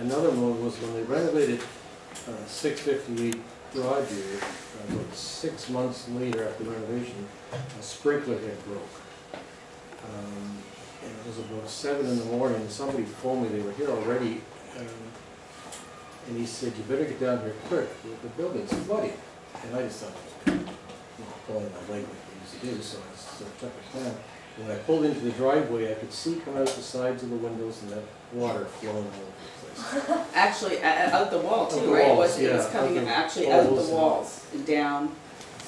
another one was when they renovated 658 Broadview, about 6 months later after renovation, a sprinkler head broke. And it was about 7 in the morning, and somebody phoned me, they were here already, and he said, you better get down here quick, the building's flooding. And I just thought, pulling my leg like they used to do, so I sort of took a plan. When I pulled into the driveway, I could see coming out the sides of the windows and that water flowing all over the place. Actually, out the wall Out too, the right? walls, It was yeah, coming out the actually out the walls, walls and down.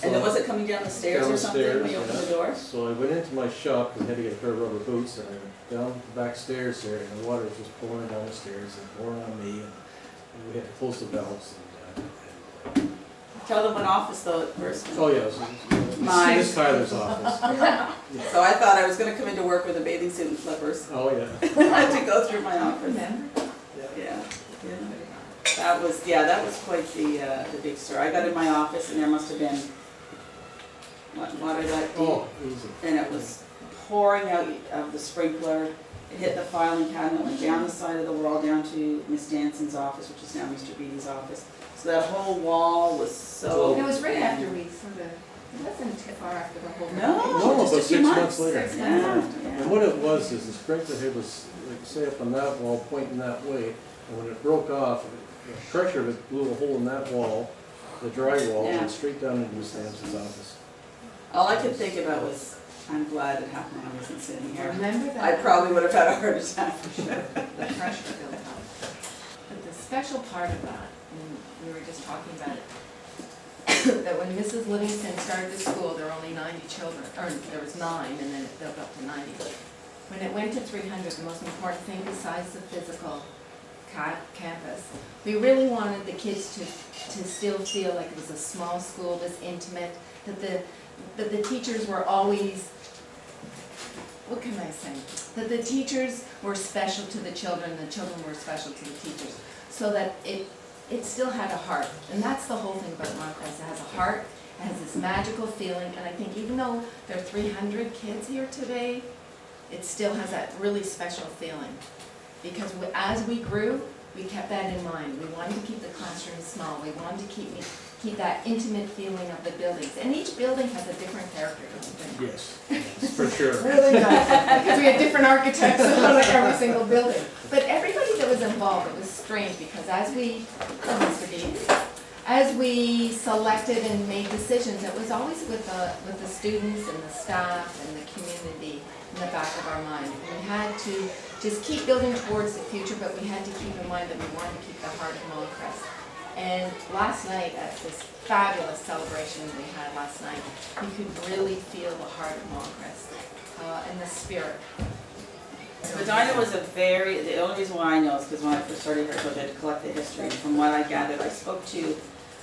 And then was it coming down the stairs or something when you opened the door? So I went into my shop and had to get a pair of rubber boots, and I went down the back stairs there, and the water was just pouring down the stairs and pouring on me, and we had to close the valves. Tell them what office though at first. Oh, yeah, so, Mine. Miss Tyler's office. So I thought I was gonna come into work with a bathing suit and slippers. Oh, yeah. I had to go through my office. Remember? Yeah. That was quite the big story. I got in my office and there must have been, water that deep. Oh, easy. And it was pouring out of the sprinkler. It hit the filing cabinet, went down the side of the wall, down to Miss Danson's office, which is now Mr. Beatty's office. So that whole wall was so. And it was right after we sort of, it wasn't too far after the whole. No, No, just a but few 6 months. months later. 6 Yeah, months. yeah. And what it was is the sprinkler head was, like, say, up on that wall, pointing that way, and when it broke off, the pressure of it blew a hole in that wall, the drywall, Yeah. and straight down into Miss Danson's office. All I could think about was, I'm glad it happened when I wasn't sitting here. Remember that? I probably would have had a heart attack. The pressure built up. But the special part of that, and we were just talking about it, that when Mrs. Livingston started the school, there were only 90 children, or there was 9, and then it built up to 90. When it went to 300, the most important thing besides the physical campus, we really wanted the kids to still feel like it was a small school, this intimate, that the teachers were always, what can I say? That the teachers were special to the children were special to the teachers, so that it still had a heart. And that's the whole thing about Montcrest. It has a heart, it has this magical feeling, and I think even though there are 300 kids here today, it still has that really special feeling. Because as we grew, we kept that in mind. We wanted to keep the classrooms small. We wanted to keep that intimate feeling of the buildings. And each building has a different character, don't you think? Yes, for sure. Really does, because we had different architects on every single building. But everybody that was involved, it was strange, because as we selected and made decisions, it was always with the students and the staff and the community in the back of our mind. We had to just keep building towards the future, but we had to keep in mind that we wanted to keep the heart of Montcrest. And last night, at this fabulous celebration we had last night, you could really feel the heart of Montcrest and the spirit. Medina was the only reason why I know is because when I first started here, I had to collect the history. And from what I gathered, I spoke to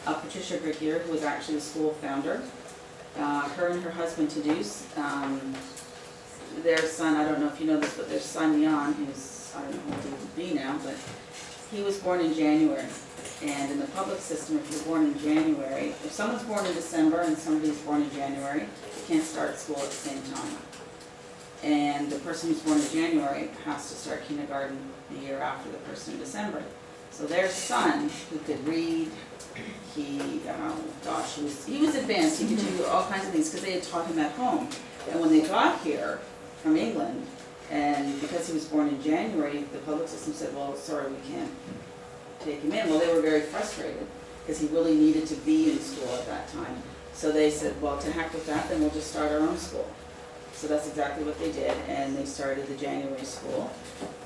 Patricia Gregier, who was actually the school founder. Her and her husband, Tadeusz, their son, I don't know if you know this, but their son, Jan, who's, I don't know how old he would be now, but he was born in January. And in the public system, if you're born in January, if someone's born in December and somebody's born in January, they can't start school at the same time. And the person who's born in January has to start kindergarten the year after the person in December. So their son, who could read, he was advanced, he could do all kinds of things because they had taught him at home. And when they got here from England, and because he was born in January, the public system said, well, sorry, we can't take him in. Well, they were very frustrated because he really needed to be in school at that time. So they said, well, to heck with that, then we'll just start our own school. So that's exactly what they did, and they started the January school.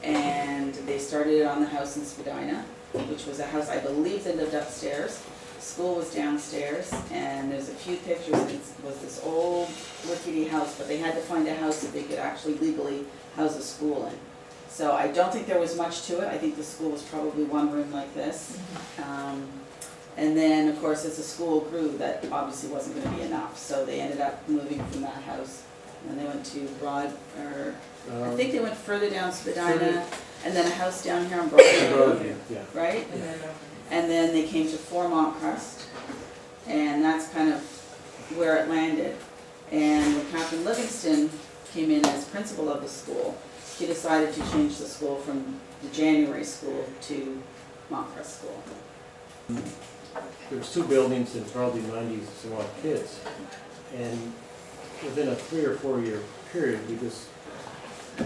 And they started it on the house in Spadina, which was a house, I believe they lived upstairs. School was downstairs, and there's a few pictures. It was this old rickety house, but they had to find a house that they could actually legally house a school in. So I don't think there was much to it. I think the school was probably one room like this. And then, of course, as the school grew, that obviously wasn't going to be enough. So they ended up moving from that house. And they went to I think they went further down Spadina, and then a house down here on Broadview, yeah. right? And then And then they came to 4 Montcrest, and that's kind of where it landed. And when Captain Livingston came in as principal of the school, she decided to change the school from the January school to Montcrest School. There's 2 buildings and probably 90 some odd kids. And within a 3 or 4 year period, we just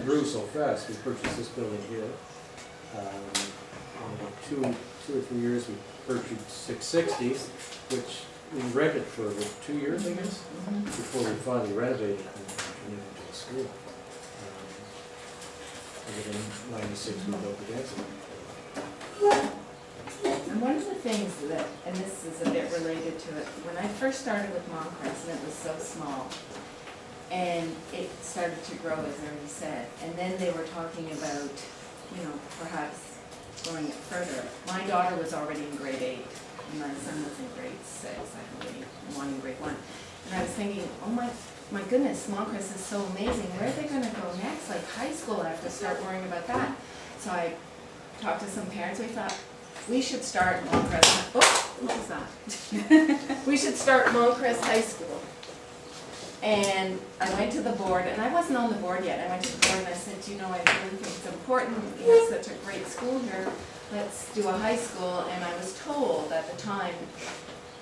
grew so fast. We purchased this building here. In about 2 or 3 years, we purchased 660, which we rented for about 2 years, I guess, before we finally renovated and turned it into a school. And then in '96, we built the dancing. And one of the things that, and this is a bit related to it, when I first started with Montcrest, and it was so small, and it started to grow, as Ernie said, and then they were talking about, you know, perhaps going it further. My daughter was already in grade 8, and my son was in grade 6, I believe, and one in grade 1. And I was thinking, oh my goodness, Montcrest is so amazing, where are they gonna go next? Like high school, I have to start worrying about that. So I talked to some parents, we thought, we should start Montcrest, oh, what was that? We should start Montcrest High School. And I went to the board, and I wasn't on the board yet, I went to the board and I said, you know, I really think it's important, we have such a great school here, let's do a high school. And I was told at the time,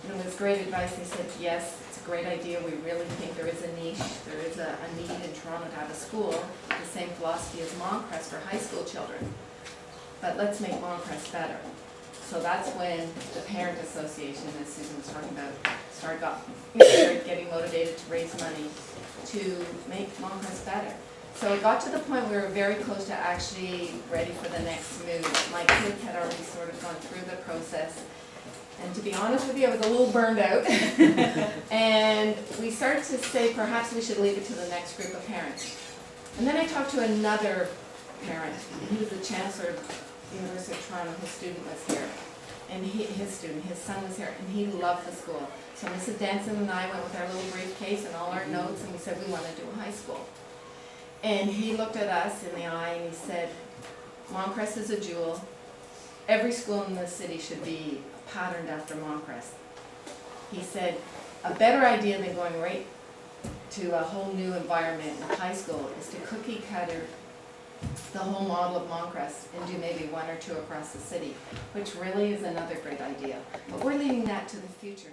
and it was great advice, they said, yes, it's a great idea, we really think there is a niche, there is a need in Toronto to have a school, the same philosophy as Montcrest for high school children, but let's make Montcrest better. So that's when the parent association, as Susan was talking about, started getting motivated to raise money to make Montcrest better. So it got to the point where we were very close to actually ready for the next move. My kids had already sort of gone through the process. And to be honest with you, I was a little burned out. And we started to say perhaps we should leave it to the next group of parents. And then I talked to another parent, and he was the chancellor of the University of Toronto. His student was here, and his son was here, and he loved the school. So Mrs. Danson and I went with our little briefcase and all our notes, and we said we want to do a high school. And he looked at us in the eye and he said, Montcrest is a jewel. Every school in the city should be patterned after Montcrest. He said, a better idea than going right to a whole new environment in high school is to cookie cutter the whole model of Montcrest and do maybe 1 or 2 across the city, which really is another great idea. But we're leaving that to the future.